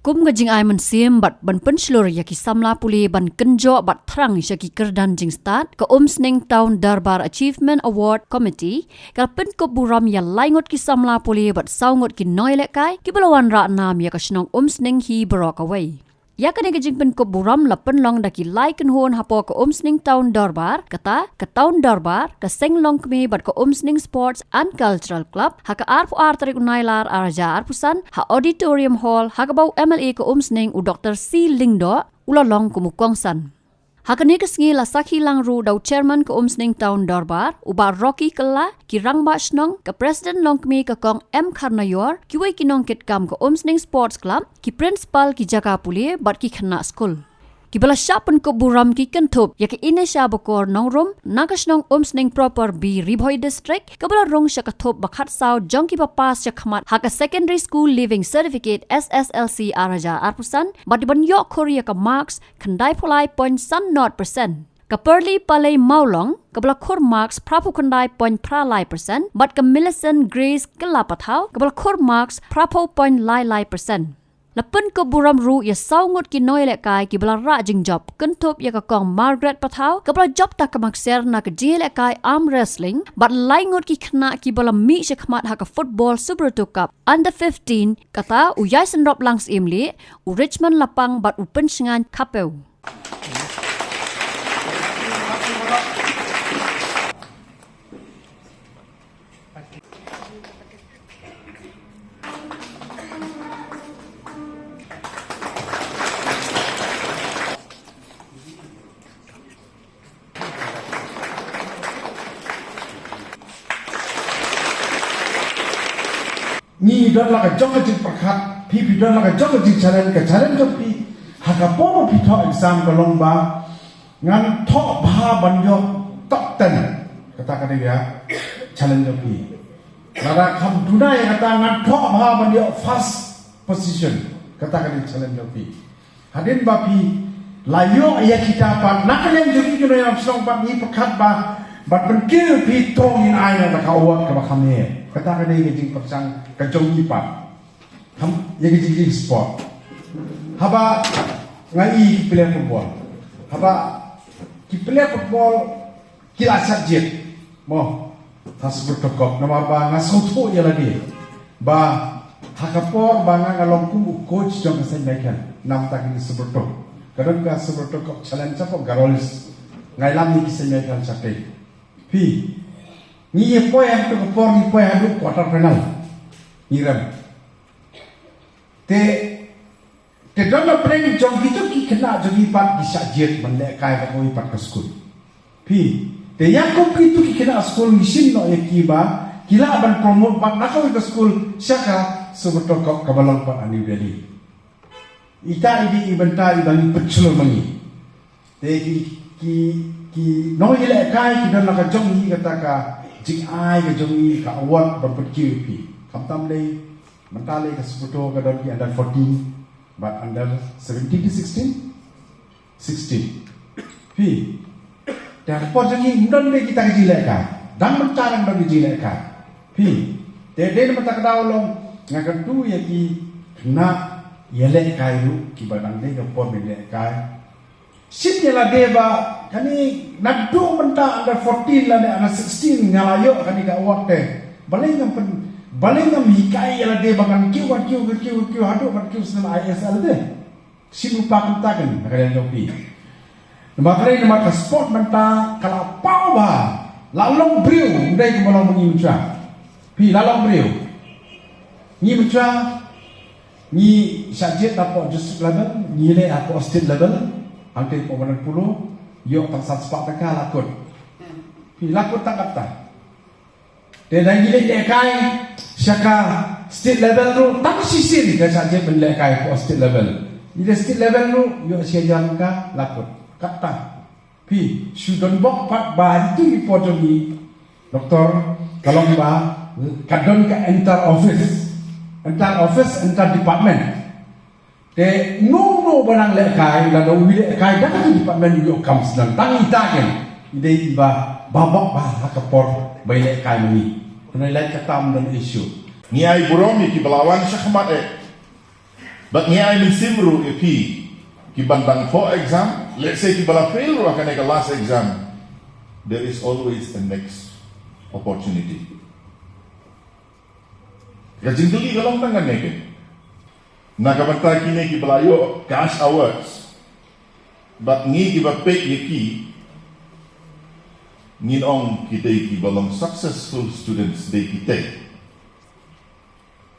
kum ngajing ai man sim bat ban penslur yaki samla puli ban kenjo bat thrang shaki kerdan jing start ka Umsning Town Darbar Achievement Award Committee kal pen ko buram ya laingot ki samla puli bat saungot ki noilek kai ki balawan ra nam ya ka snong Umsning hi barok away. Ya kane gajing pen ko buram la pen long daki lai kan hon hapo ka Umsning Town Darbar kata ka Town Darbar ka seng long kmi bat ka Umsning Sports and Cultural Club ha ka arfu artarik unailar araja arpusan ha auditorium hall ha ka bau MLA ka Umsning u Dr. C Lingdo ulalong kumukongsan. Hakani kesengi la sakhi lang ru dau chairman ke Umsning Town Darbar uba Rocky Kella ki rangba snong ke president longkmi ke kong M Karnayor ki wei ki nong kit kam ke Umsning Sports Club ki principal ki jaga puli bat ki khana school ki bala shapan ko buram ki kenthop ya ke ine sha bokor nongrum nagasnong Umsning proper B Ribhoi district ke bala rong sha kathop bakhat saw jongki pa pass sha khamat ha ka secondary school living certificate SSLC araja arpusan bat ban yo korea ka marks khandai pholai 0.0% ka Perli Palay Maulong kabla khor marks prapu khandai 0.3% bat ka Millicent Grace Kalapathau kabla khor marks prapu 0.0% Lapan ko buram ru ya saungot ki noile kai ki bala ra jing job kentup ya ka kong Margaret Pathau ka bala job ta ka makser na ka jele kai arm wrestling but laingot ki khna ki bala mi she khmat ha ka football super 2 cup under 15 kata u yai sen rop langs imli u Richmond lapang bat u pen singan kapeu ni don la ka jong ji prakhat pi don la ka jong ji challenge ka pi ha ka po pi tho exam ka long ba ngan tho bha ban yo top 10 kata ka dia challenge ka pi lara kham dunai kata ngan tho bha ban yo first position kata ka dia challenge ka pi hadin ba pi layo ya kita pa nakalem ji ki no yam song ba ni prakhat ba bat ban ke pi tong in ai na ka awak ka ba khame kata ka dia jing paksang ka jong ni pa ham ye jing sport haba ngai player football haba ki player football ki asat jet mo hasbur tokop nama ba ngaso tho ya lagi ba hakapor ba ngalong ku coach jong sen mekan nam tak ni sebur tok kadang ka sebur tokop challenge apa garolis ngai lam ni sen mekan chate pi ni ye poem to por ni poem du quarter final ni ram te don na preng jong gitu ki kena jogi pat bisa jet mande kai ka koi pat ka school pi te yang ko gitu ki kena school mission no ye ki ba kila ban promote pat na ka school syaka sebetul kok kabalong pat ani beli ita idi ibenta ibang pecul mangi te ki no ile kai ki don na ka jong ni kata ka jing ai ke jongi ka award berpikir pi kamtam le mentale ka seputo ka don ki under 14 but under 17 to 16 pi dan po jongi ndon le kita jile ka dan mentarang don jile ka pi de mata ka daulong ngakan tu ya ki na yele kai ru ki badang de ka po le kai Sip la deba kani nadu menta under 14 la under 16 ngalayo kani ka wakte baleng ngam hikai la deba kan kiu hadu kan kiu sna ISL de sip pa kan takan kali lopi makare nama ka sport menta kala pau ba lalong briu ndai ko malong ngi mucha pi lalong briu ngi mucha ni sajet apa district level ni le apa state level angkai pemenang puluh, yo tangsat sepak teka lakut, lakut tak kata. Dan gile lekai, syaka state level tu tak sisin ke saja berlekai ke state level. Jadi state level tu yo siajan ka lakut kata. Pi sudon bok pat ba itu di pojok ni doktor kalau ba kadon ka enter office enter department. Te no barang lekai la no wile kai dah tu department yo kam sedang tangi taken ide iba babak ba kapor bai lekai ni nai lai katam dan isu ni ai burom ki belawan syahmat But niya ay simru if he kibandang po exam, let's say kibala fail ro akan ka last exam, there is always a next opportunity. Kajing dili kalong tangan neke. Nakabanta kini kibalayo cash awards. But ngi kiba pek yeki nginong kita kibalong successful students day kita.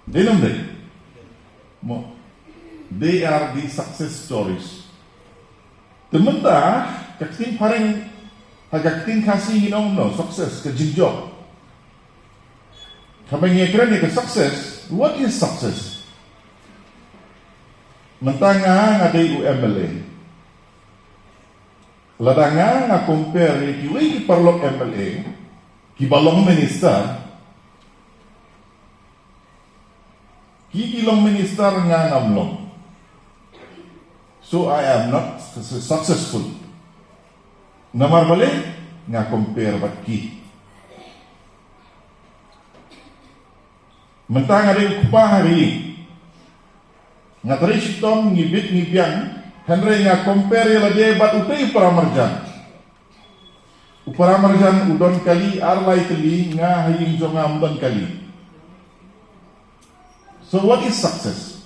Denam day. Mo they are the success stories. Tementa kakting paring hagakting kasih nginong no success ke jingjok. Kapag ngekran ke success, what is success? Mentanga ngaday UMLA. Ladanga nga compare kiwi ki parlok MLA, kibalong minister, kilong minister nga ngamlong. So I am not successful. Namar balik nga compare bat ki. Mentang ada kupah hari, nga tari sitom ngibit ngibiang, Henry nga compare la dia bat utai uparamarjan udon kali arlai kali nga haying jonga udon kali. So what is success?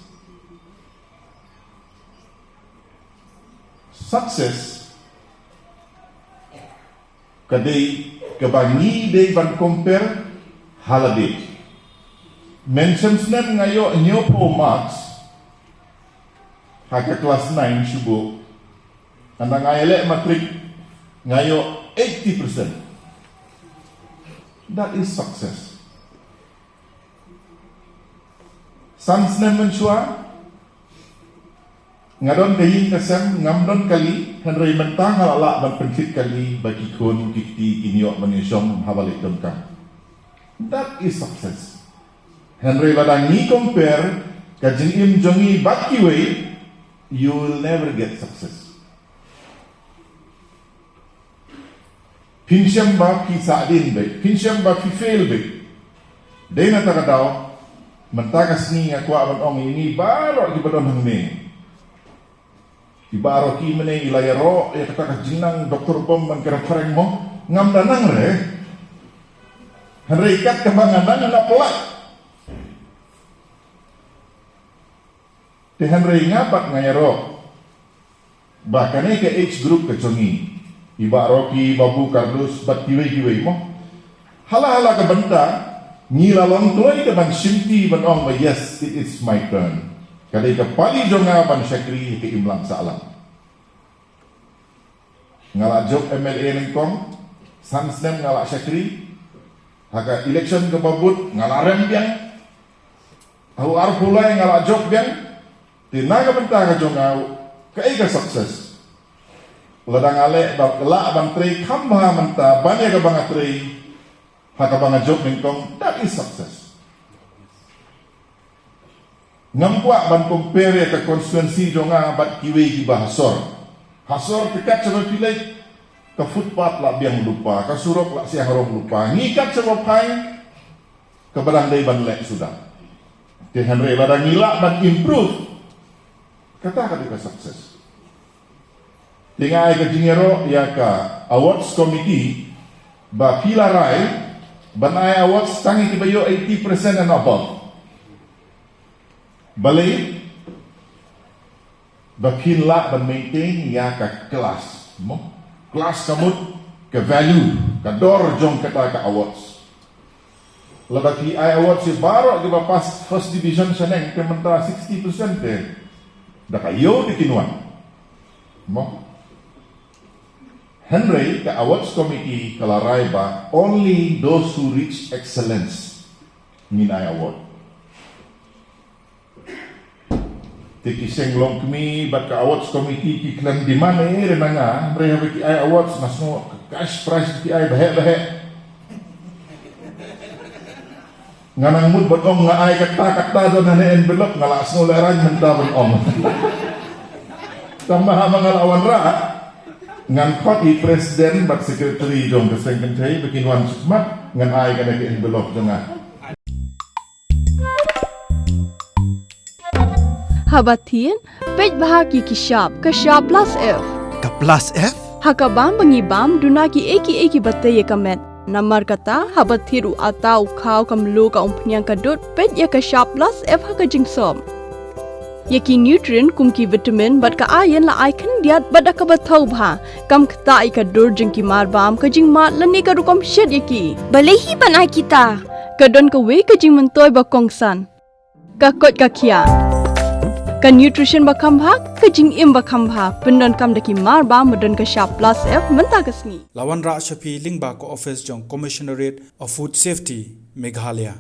Success kadai kebangi day ban compare halade. Mentions nem ngayo nyopo marks haka kelas 9 syubo andang ayelek matrik ngayo 80%. That is success. Sans nem mensua ngadon kayin kasem ngamdon kali henry mentang halala ban pencit kali bagi kun kikti kiniok manisyong habalik domkam. That is success. Henry ladang ni compare kajing im jongi bakiwe, you will never get success. Pinsyam ba ki saadin be, pinsyam ba ki fail be. Day na takadaw, mentagas ni nga kwa aban ong ini baro ki badon hang ni. Ibaro ki mene ilayaro ya katakas jinang doktor pom man karapareng mo ngam danang re. Henry kat kebanganan na pelak. Di Henry ngapat ngayaro. Bahkan ke age group kecongi. Iba Rocky, Babu, Kardus, bat kiwi-kiwi mo. Hala-hala ke benda, ngilalong tuloy ke bang simti ban ong ba yes, it is my turn. Kadai ke pali jonga ban syakri ke imlang salam. Ngalak jok MLA nengkong, sansnem ngalak syakri, haka election ke babut, ngalak rem biang, tahu arpulai ngalak jok biang, tinaga benda ke jonga, ke ega sukses. Ladang alek la bantri kambha manta banya ka bangatri haka banga job ningkong, that is success. Ngampua ban compare ka konstituensi jonga bat kiwe ki bahasor. Hasor tikat sama pilih ka footpath la biang lupa, ka surok la siang rom lupa. Ngikat sama pai ke badang dai ban lek sudah. Ke Henry ladang ngilak ban improve. Kata ka sukses. Dengan ay kajingero ya ka awards committee ba pilaray banay awards tangi kibayo 80% and above. Balay ba pinla ban maintain ya ka kelas mo kelas kamut ke value ka dor jong kata ka awards. Labaki ay awards si baro di ba pas first division saneng kementara 60% te da kayo di kinuan mo. Henry, the awards committee kalaray ba only those who reach excellence minay award. Tikiseng long kami bat ka awards committee kiklan di mana renanga Henry habi ki ay awards nasno cash prize ki ay bahe nganang mud batong nga ay kata do na envelope ngalas no laran menta batong tambah mga lawan ra ngan khoti presiden bat secretary dong keseng kentai bikin wan sukmat ngan ai kana ke envelope jonga. Habatin, pej bahagi kishap, kashap plus F. Ka plus F? Hakabam bangibam dunaki eki batay kamet. Namar kata habatiru atau kau kamlu ka umpnyang kadut pej ya kashap plus F hakajingsom. Yaki nutrient kumki vitamin bat ka ayan la icon diat bat ka bathau bha kam kta ka dur jingki mar bam ka jing mat lani ka rukom shed yaki Balehi banai kita. kadon ka we ka jing mentoy ba kongsan ka kot ka khia ka nutrition ba kham bha ka jing im ba kham bha pendon kam daki mar bam madon ka sharp plus F menta kasni Lawan Ra Shafi Lingba ko office jong Commissionerate of Food Safety Meghalaya.